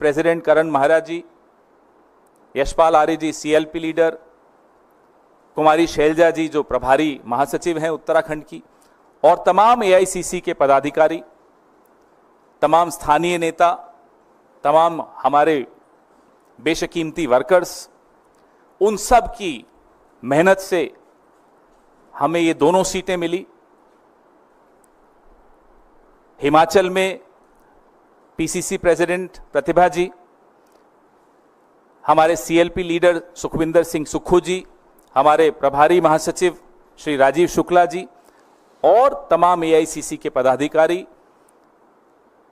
President करण महाराज जी, यशपाल आर्य जी CLP leader, कुमारी शैलजा जी जो प्रभारी महासचिव हैं उत्तराखंड की, और तमाम एआईसीसी के पदाधिकारी, तमाम स्थानीय नेता, तमाम हमारे बेशकीमती वर्कर्स, उन सब की मेहनत से हमें ये दोनों सीटें मिली। हिमाचल में पीसीसी प्रेसिडेंट प्रतिभा जी, हमारे सीएलपी लीडर सुखविंदर सिंह सुक्खू जी, हमारे प्रभारी महासचिव श्री राजीव शुक्ला जी और तमाम एआईसीसी के पदाधिकारी,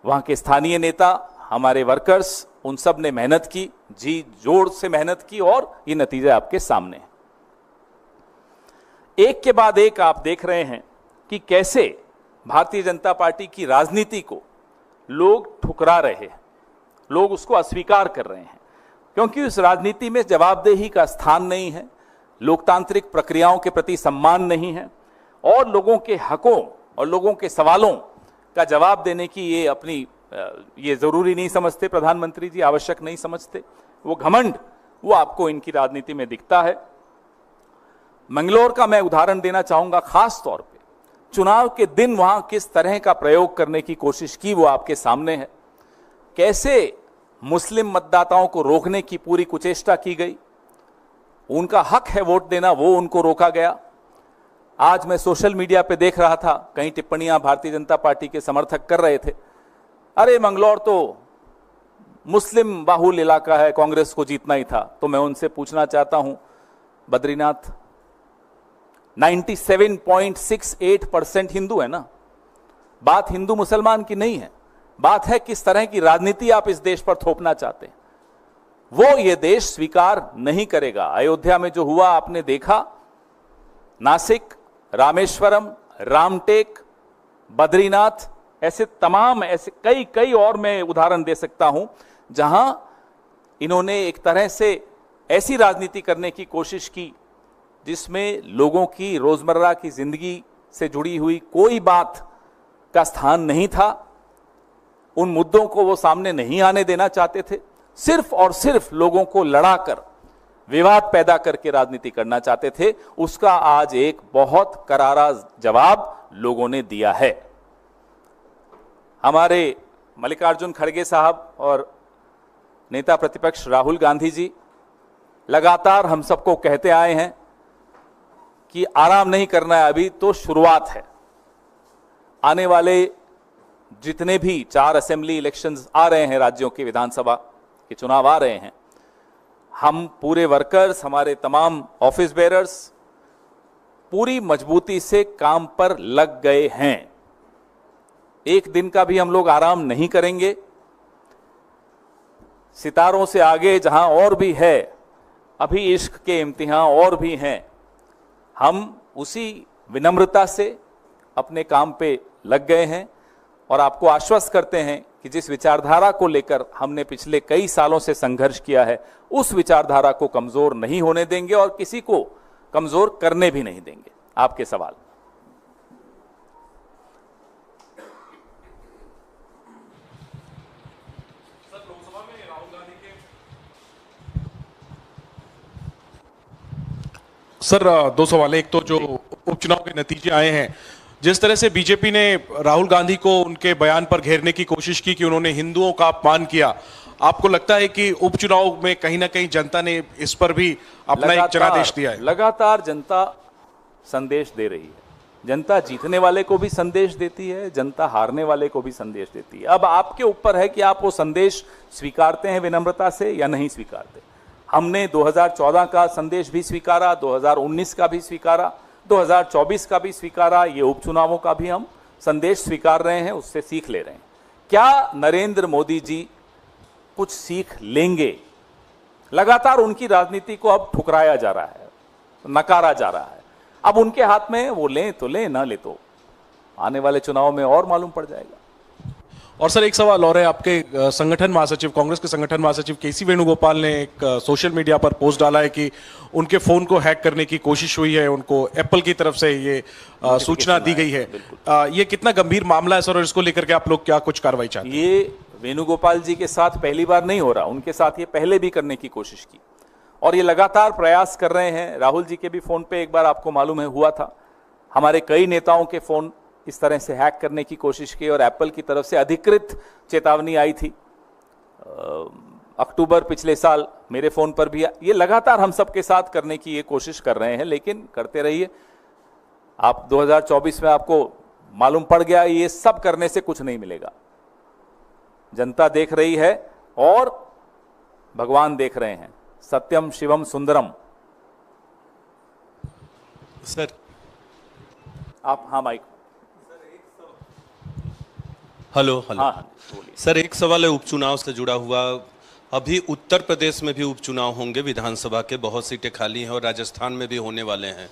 वहां के स्थानीय नेता, हमारे वर्कर्स, उन सब ने मेहनत की, जी जोर से मेहनत की और ये नतीजा आपके सामने है। एक के बाद एक आप देख रहे हैं कि कैसे भारतीय जनता पार्टी की राजनीति को लोग ठुकरा रहे हैं, लोग उसको अस्वीकार कर रहे हैं, क्योंकि उस राजनीति में जवाबदेही का स्थान नहीं है, लोकतांत्रिक प्रक्रियाओं के प्रति सम्मान नहीं है और लोगों के हकों और लोगों के सवालों का जवाब देने की ये जरूरी नहीं समझते प्रधानमंत्री जी, आवश्यक नहीं समझते। वो घमंड वो आपको इनकी राजनीति में दिखता है। मंगलौर का मैं उदाहरण देना चाहूंगा, खास तौर पे चुनाव के दिन वहां किस तरह का प्रयोग करने की कोशिश की वो आपके सामने है। कैसे मुस्लिम मतदाताओं को रोकने की पूरी कुचेष्टा की गई, उनका हक है वोट देना, वो उनको रोका गया। आज मैं सोशल मीडिया पे देख रहा था, कई टिप्पणियां भारतीय जनता पार्टी के समर्थक कर रहे थे, अरे मंगलौर तो मुस्लिम बाहुल इलाका है, कांग्रेस को जीतना ही था। तो मैं उनसे पूछना चाहता हूं, बद्रीनाथ 97.68% हिंदू है ना, बात हिंदू मुसलमान की नहीं है, बात है किस तरह की राजनीति आप इस देश पर थोपना चाहते हैं। वो ये देश स्वीकार नहीं करेगा। अयोध्या में जो हुआ आपने देखा, नासिक, रामेश्वरम, रामटेक, बद्रीनाथ, ऐसे तमाम ऐसे कई और मैं उदाहरण दे सकता हूं जहां इन्होंने एक तरह से ऐसी राजनीति करने की कोशिश की जिसमें लोगों की रोजमर्रा की जिंदगी से जुड़ी हुई कोई बात का स्थान नहीं था। उन मुद्दों को वो सामने नहीं आने देना चाहते थे, सिर्फ और सिर्फ लोगों को लड़ाकर, विवाद पैदा करके राजनीति करना चाहते थे। उसका आज एक बहुत करारा जवाब लोगों ने दिया है। हमारे मल्लिकार्जुन खड़गे साहब और नेता प्रतिपक्ष राहुल गांधी जी लगातार हम सबको कहते आए हैं कि आराम नहीं करना है, अभी तो शुरुआत है। आने वाले जितने भी 4 असेंबली इलेक्शंस आ रहे हैं, राज्यों के विधानसभा के चुनाव आ रहे हैं, हम पूरे वर्कर्स, हमारे तमाम ऑफिस बेरर्स पूरी मजबूती से काम पर लग गए हैं। एक दिन का भी हम लोग आराम नहीं करेंगे। सितारों से आगे जहां और भी है, अभी इश्क के इम्तिहान और भी हैं, हम उसी विनम्रता से अपने काम पे लग गए हैं और आपको आश्वस्त करते हैं कि जिस विचारधारा को लेकर हमने पिछले कई सालों से संघर्ष किया है, उस विचारधारा को कमजोर नहीं होने देंगे और किसी को कमजोर करने भी नहीं देंगे। आपके सवाल। सर, 2 सवाल। एक तो जो उपचुनाव के नतीजे आए हैं, जिस तरह से बीजेपी ने राहुल गांधी को उनके बयान पर घेरने की कोशिश की कि उन्होंने हिंदुओं का अपमान किया, आपको लगता है कि उपचुनाव में कहीं ना कहीं जनता ने इस पर भी अपना एक जनादेश दिया है? लगातार जनता संदेश दे रही है। जनता जीतने वाले को भी संदेश देती है, जनता हारने वाले को भी संदेश देती है। अब आपके ऊपर है कि आप वो संदेश स्वीकारते हैं विनम्रता से या नहीं स्वीकारते। हमने 2014 का संदेश भी स्वीकारा, 2019 का भी स्वीकारा, 2024 का भी स्वीकारा, ये उपचुनावों का भी हम संदेश स्वीकार रहे हैं, उससे सीख ले रहे हैं। क्या नरेंद्र मोदी जी कुछ सीख लेंगे? लगातार उनकी राजनीति को अब ठुकराया जा रहा है, नकारा जा रहा है। अब उनके हाथ में, वो लें तो लें, ना ले तो आने वाले चुनाव में और मालूम पड़ जाएगा। और सर, एक सवाल और है। आपके संगठन महासचिव, कांग्रेस के संगठन महासचिव केसी वेणुगोपाल ने एक सोशल मीडिया पर पोस्ट डाला है कि उनके फोन को हैक करने की कोशिश हुई है, उनको एप्पल की तरफ से ये सूचना दी गई है। ये कितना गंभीर मामला है सर, और इसको लेकर के आप लोग क्या कुछ कार्रवाई चाहते हैं? ये वेणुगोपाल जी के साथ पहली बार नहीं हो रहा, उनके साथ ये पहले भी करने की कोशिश की और ये लगातार प्रयास कर रहे हैं। राहुल जी के भी फोन पे एक बार आपको मालूम है हुआ था, हमारे कई नेताओं के फोन इस तरह से हैक करने की कोशिश की और एप्पल की तरफ से अधिकृत चेतावनी आई थी अक्टूबर पिछले साल, मेरे फोन पर भी। ये लगातार हम सबके साथ करने की ये कोशिश कर रहे हैं, लेकिन करते रहिए। आप 2024 में आपको मालूम पड़ गया ये सब करने से कुछ नहीं मिलेगा। जनता देख रही है और भगवान देख रहे हैं, सत्यम शिवम सुंदरम। सर आप, हाँ माइक। Hello hello. हाँ बोलिए। सर एक सवाल है उपचुनाव से जुड़ा हुआ। अभी उत्तर प्रदेश में भी उपचुनाव होंगे, विधानसभा के बहुत सीटें खाली हैं और राजस्थान में भी होने वाले हैं।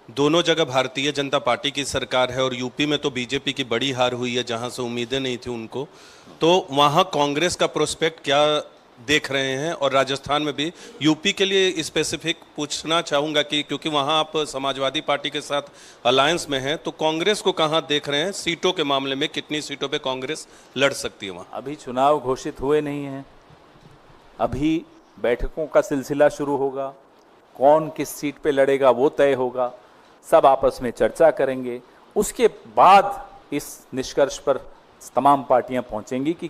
दोनों जगह भारतीय जनता पार्टी की सरकार है और यूपी में तो बीजेपी की बड़ी हार हुई है, जहां से उम्मीदें नहीं थी उनको। तो वहां कांग्रेस का प्रोस्पेक्ट क्या देख रहे हैं? और राजस्थान में भी, यूपी के लिए स्पेसिफिक पूछना चाहूंगा कि क्योंकि वहां आप समाजवादी पार्टी के साथ अलायंस में हैं, तो कांग्रेस को कहां देख रहे हैं सीटों के मामले में? कितनी सीटों पे कांग्रेस लड़ सकती है वहां? अभी चुनाव घोषित हुए नहीं हैं, अभी बैठकों का सिलसिला शुरू होगा, कौन किस सीट पे लड़ेगा वो तय होगा, सब आपस में चर्चा करेंगे, उसके बाद इस निष्कर्ष पर तमाम पार्टियां पहुंचेंगी कि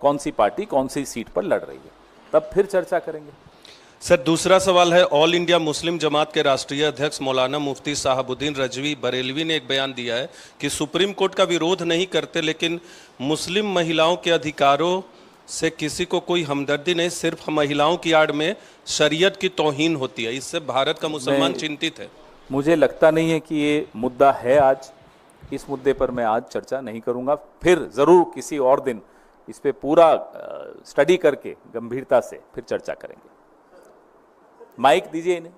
कौन सी पार्टी कौन सी सीट पर लड़ रही है, तब फिर चर्चा करेंगे। सर दूसरा सवाल है, ऑल इंडिया मुस्लिम जमात के राष्ट्रीय अध्यक्ष मौलाना मुफ्ती साहबुद्दीन रजवी बरेलवी ने एक बयान दिया है कि सुप्रीम कोर्ट का विरोध नहीं करते, लेकिन मुस्लिम महिलाओं के अधिकारों से किसी को कोई हमदर्दी नहीं, सिर्फ महिलाओं की आड़ में शरीयत की तौहीन होती है। इससे भारत का मुसलमान चिंतित है। मुझे लगता नहीं है कि ये मुद्दा है आज, इस मुद्दे पर मैं आज चर्चा नहीं करूंगा, फिर जरूर किसी और दिन इस पे पूरा स्टडी करके गंभीरता से फिर चर्चा करेंगे। माइक दीजिए इन्हें।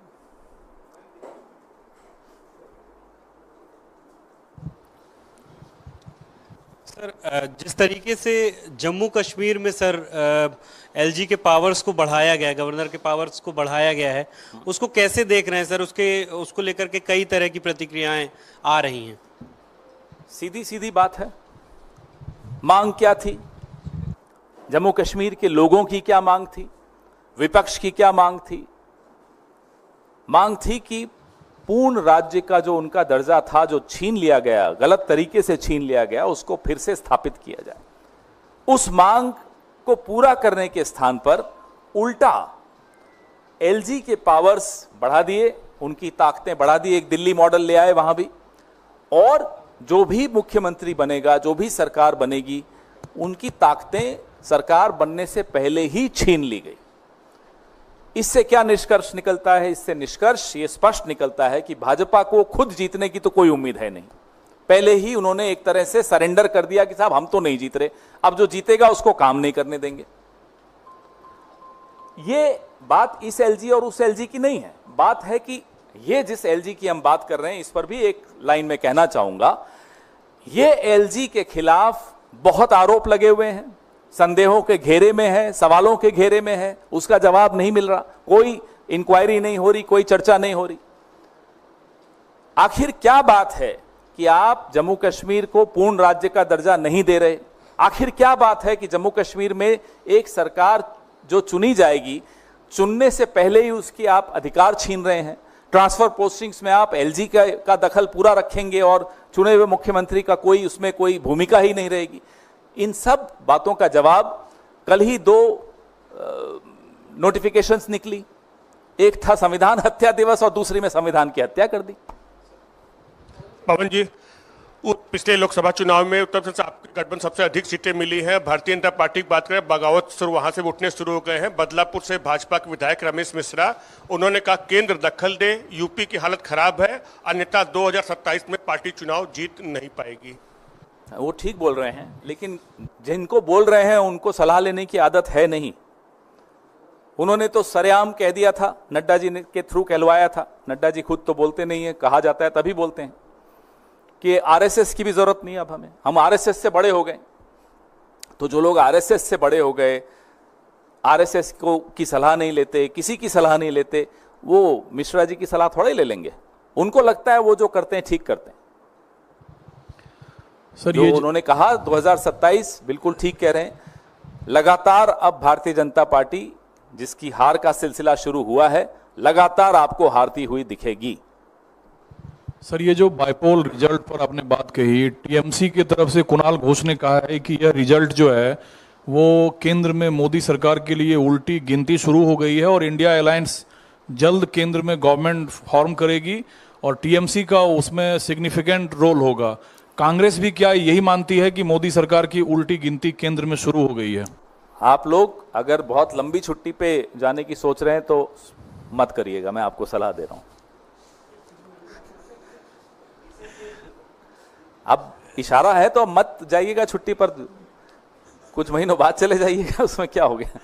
सर जिस तरीके से जम्मू कश्मीर में सर एलजी के पावर्स को बढ़ाया गया है, गवर्नर के पावर्स को बढ़ाया गया है, उसको कैसे देख रहे हैं सर? उसको लेकर के कई तरह की प्रतिक्रियाएं आ रही हैं। सीधी सीधी बात है, मांग क्या थी, जम्मू कश्मीर के लोगों की क्या मांग थी, विपक्ष की क्या मांग थी? मांग थी कि पूर्ण राज्य का जो उनका दर्जा था, जो छीन लिया गया, गलत तरीके से छीन लिया गया, उसको फिर से स्थापित किया जाए। उस मांग को पूरा करने के स्थान पर उल्टा एलजी के पावर्स बढ़ा दिए, उनकी ताकतें बढ़ा दी, एक दिल्ली मॉडल ले आए वहां भी, और जो भी मुख्यमंत्री बनेगा, जो भी सरकार बनेगी, उनकी ताकतें सरकार बनने से पहले ही छीन ली गई। इससे क्या निष्कर्ष निकलता है? इससे निष्कर्ष ये स्पष्ट निकलता है कि भाजपा को खुद जीतने की तो कोई उम्मीद है नहीं। पहले ही उन्होंने एक तरह से सरेंडर कर दिया कि साहब हम तो नहीं जीत रहे, अब जो जीतेगा उसको काम नहीं करने देंगे। ये बात इस एलजी और उस एलजी की नहीं है, बात है कि ये जिस एलजी की हम बात कर रहे हैं, इस पर भी एक लाइन में कहना चाहूंगा, ये एलजी के खिलाफ बहुत आरोप लगे हुए हैं, संदेहों के घेरे में है, सवालों के घेरे में है, उसका जवाब नहीं मिल रहा, कोई इंक्वायरी नहीं हो रही, कोई चर्चा नहीं हो रही। आखिर क्या बात है कि आप जम्मू कश्मीर को पूर्ण राज्य का दर्जा नहीं दे रहे? आखिर क्या बात है कि जम्मू कश्मीर में एक सरकार जो चुनी जाएगी, चुनने से पहले ही उसकी आप अधिकार छीन रहे हैं? ट्रांसफर पोस्टिंग्स में आप एलजी का दखल पूरा रखेंगे और चुने हुए मुख्यमंत्री का उसमें कोई भूमिका ही नहीं रहेगी। इन सब बातों का जवाब कल ही 2 नोटिफिकेशंस निकली, एक था संविधान हत्या दिवस और दूसरी में संविधान की हत्या कर दी। पवन जी, पिछले लोकसभा चुनाव में उत्तर प्रदेश आपके गठबंधन सबसे अधिक सीटें मिली हैं। भारतीय जनता पार्टी की बात करें, बगावत वहां से उठने शुरू हो गए हैं। बदलापुर से भाजपा के विधायक रमेश मिश्रा, उन्होंने कहा केंद्र दखल दे, यूपी की हालत खराब है, अन्यथा 2027 में पार्टी चुनाव जीत नहीं पाएगी। वो ठीक बोल रहे हैं, लेकिन जिनको बोल रहे हैं उनको सलाह लेने की आदत है नहीं। उन्होंने तो सरेआम कह दिया था, नड्डा जी के थ्रू कहलवाया था। नड्डा जी खुद तो बोलते नहीं है, कहा जाता है तभी बोलते हैं कि आरएसएस की भी जरूरत नहीं, अब हम आरएसएस से बड़े हो गए। तो जो लोग आरएसएस से बड़े हो गए, आरएसएस की सलाह नहीं लेते, किसी की सलाह नहीं लेते, वो मिश्रा जी की सलाह थोड़ा ही ले लेंगे। उनको लगता है वो जो करते हैं ठीक करते हैं। सर जो उन्होंने कहा 2027, बिल्कुल ठीक कह रहे हैं। लगातार अब भारतीय जनता पार्टी जिसकी हार का सिलसिला शुरू हुआ है, लगातार आपको हारती हुई दिखेगी। सर, ये जो बाइपोल रिजल्ट पर आपने बात कही, टीएमसी की तरफ से कुणाल घोष ने कहा है कि यह रिजल्ट जो है वो केंद्र में मोदी सरकार के लिए उल्टी गिनती शुरू हो गई है और इंडिया अलायंस जल्द केंद्र में गवर्नमेंट फॉर्म करेगी और टीएमसी का उसमें सिग्निफिकेंट रोल होगा। कांग्रेस भी क्या यही मानती है कि मोदी सरकार की उल्टी गिनती केंद्र में शुरू हो गई है? आप लोग अगर बहुत लंबी छुट्टी पे जाने की सोच रहे हैं तो मत करिएगा, मैं आपको सलाह दे रहा हूं। अब इशारा है तो मत जाइएगा छुट्टी पर, कुछ महीनों बाद चले जाइएगा, उसमें क्या हो गया।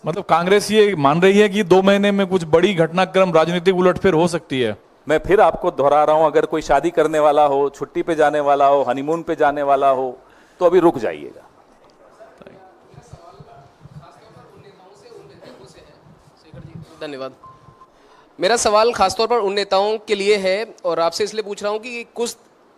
मतलब कांग्रेस ये मान रही है कि 2 महीने में कुछ बड़ी घटनाक्रम राजनीतिक उलटफेर हो सकती है। मैं फिर आपको दोहरा रहा हूं, अगर कोई शादी करने वाला हो, छुट्टी पे जाने वाला हो, हनीमून पे जाने वाला हो, तो अभी रुक जाइएगा। धन्यवाद। मेरा सवाल खासतौर पर उन नेताओं के लिए है और आपसे इसलिए पूछ रहा हूं कि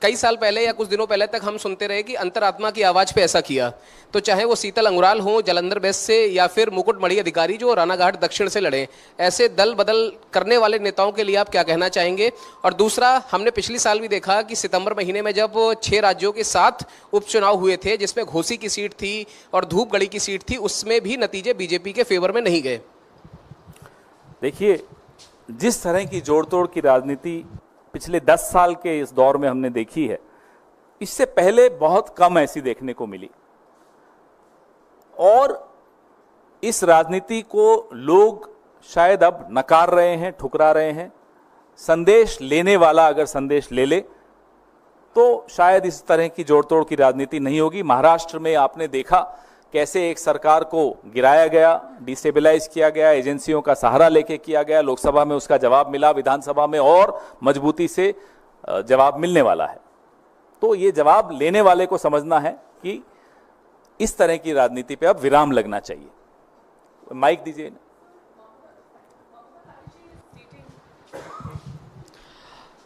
कई साल पहले या कुछ दिनों पहले तक हम सुनते रहे कि अंतरात्मा की आवाज पे ऐसा किया, तो चाहे वो शीतल अंगुराल हो जलंधर वेस्ट से या फिर मुकुटमणि अधिकारी जो रानाघाट दक्षिण से लड़े, ऐसे दल बदल करने वाले नेताओं के लिए आप क्या कहना चाहेंगे? और दूसरा, हमने पिछली साल भी देखा कि सितंबर महीने में जब 6 राज्यों के 7 उपचुनाव हुए थे जिसमें घोसी की सीट थी और धूपगढ़ी की सीट थी, उसमें भी नतीजे बीजेपी के फेवर में नहीं गए। देखिए, जिस तरह की जोड़ तोड़ की राजनीति पिछले 10 साल के इस दौर में हमने देखी है, इससे पहले बहुत कम ऐसी देखने को मिली। और इस राजनीति को लोग शायद अब नकार रहे हैं, ठुकरा रहे हैं। संदेश लेने वाला अगर संदेश ले ले तो शायद इस तरह की जोड़ तोड़ की राजनीति नहीं होगी। महाराष्ट्र में आपने देखा कैसे एक सरकार को गिराया गया, डिस्टेबलाइज किया गया, एजेंसियों का सहारा लेके किया गया, लोकसभा में उसका जवाब मिला, विधानसभा में और मजबूती से जवाब मिलने वाला है। तो ये जवाब लेने वाले को समझना है कि इस तरह की राजनीति पे अब विराम लगना चाहिए। माइक दीजिए।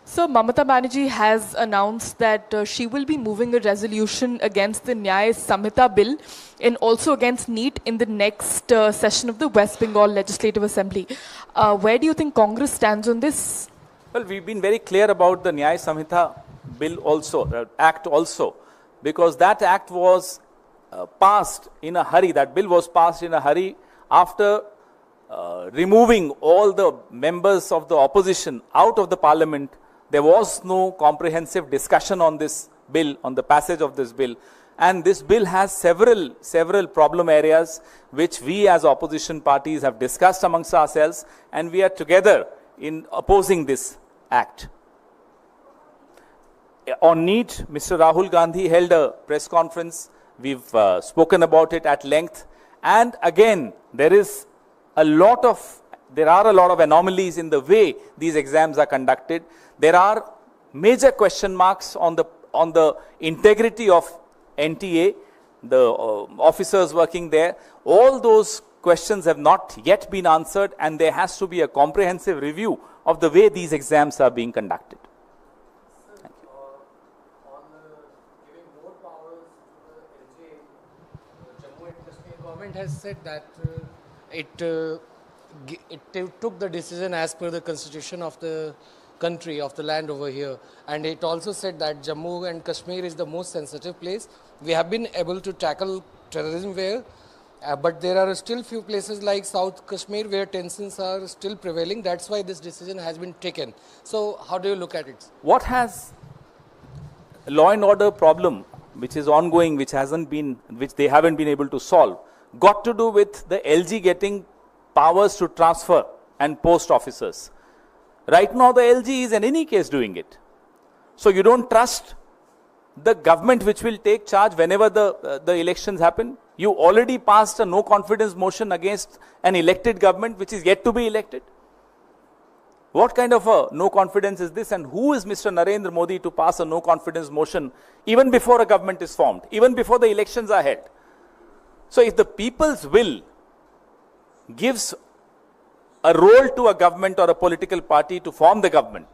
So Mamata Banerjee has announced that she will be moving a resolution against the Nyaya Samhita bill and also against NEET in the next session of the West Bengal Legislative Assembly. Where do you think Congress stands on this? Well, we've been very clear about the Nyaya Samhita bill also, act also, because that act was passed in a hurry. That bill was passed in a hurry after removing all the members of the opposition out of the parliament. There was no comprehensive discussion on this bill, on the passage of this bill. And this bill has several problem areas which we as opposition parties have discussed amongst ourselves, and we are together in opposing this act. On NEET, Mr. Rahul Gandhi held a press conference. We've spoken about it at length. And again, there are a lot of anomalies in the way these exams are conducted. There are major question marks on the integrity of NTA, the officers working there. All those questions have not yet been answered, and there has to be a comprehensive review of the way these exams are being conducted. Thank you. On giving more powers to the LJ, Jammu and Kashmir government has said that it took the decision as per the constitution of the country, of the land over here, and it also said that Jammu and Kashmir is the most sensitive place. We have been able to tackle terrorism there, but there are still few places like South Kashmir where tensions are still prevailing. That's why this decision has been taken. So how do you look at it? What has law and order problem which is ongoing, which they haven't been able to solve, got to do with the LG getting powers to transfer and post officers? Right now the LG is in any case doing it. So you don't trust the government which will take charge whenever the elections happen? You already passed a no confidence motion against an elected government which is yet to be elected. What kind of a no confidence is this, and who is Mr. Narendra Modi to pass a no confidence motion even before a government is formed, even before the elections are held? So if the people's will gives a role to a government or a political party to form the government,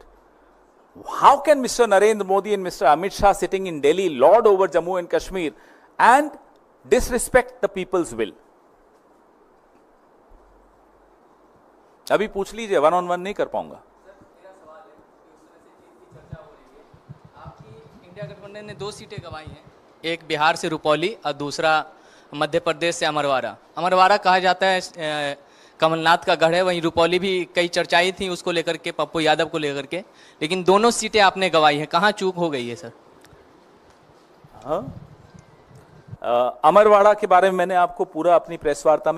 how can Mr. Narendra Modi and Mr. Amit Shah sitting in Delhi lord over Jammu and Kashmir and disrespect the people's will? अभी पूछ लीजिए, 1-on-1 नहीं कर पाऊंगा। India गठबंधन ने 2 सीटें गंवाई हैं, एक बिहार से रुपौली और दूसरा मध्य प्रदेश से अमरवाड़ा। अमरवाड़ा कहा जाता है कमलनाथ का गढ़ है, वहीं रुपौली भी कई चर्चाएं थी उसको लेकर के, पप्पू यादव को लेकर के, लेकिन दोनों सीटें आपने गंवाई हैं, कहाँ चूक हो गई है सर? हाँ, अमरवाड़ा के बारे में मैंने आपको पूरा अपनी प्रेस वार्ता में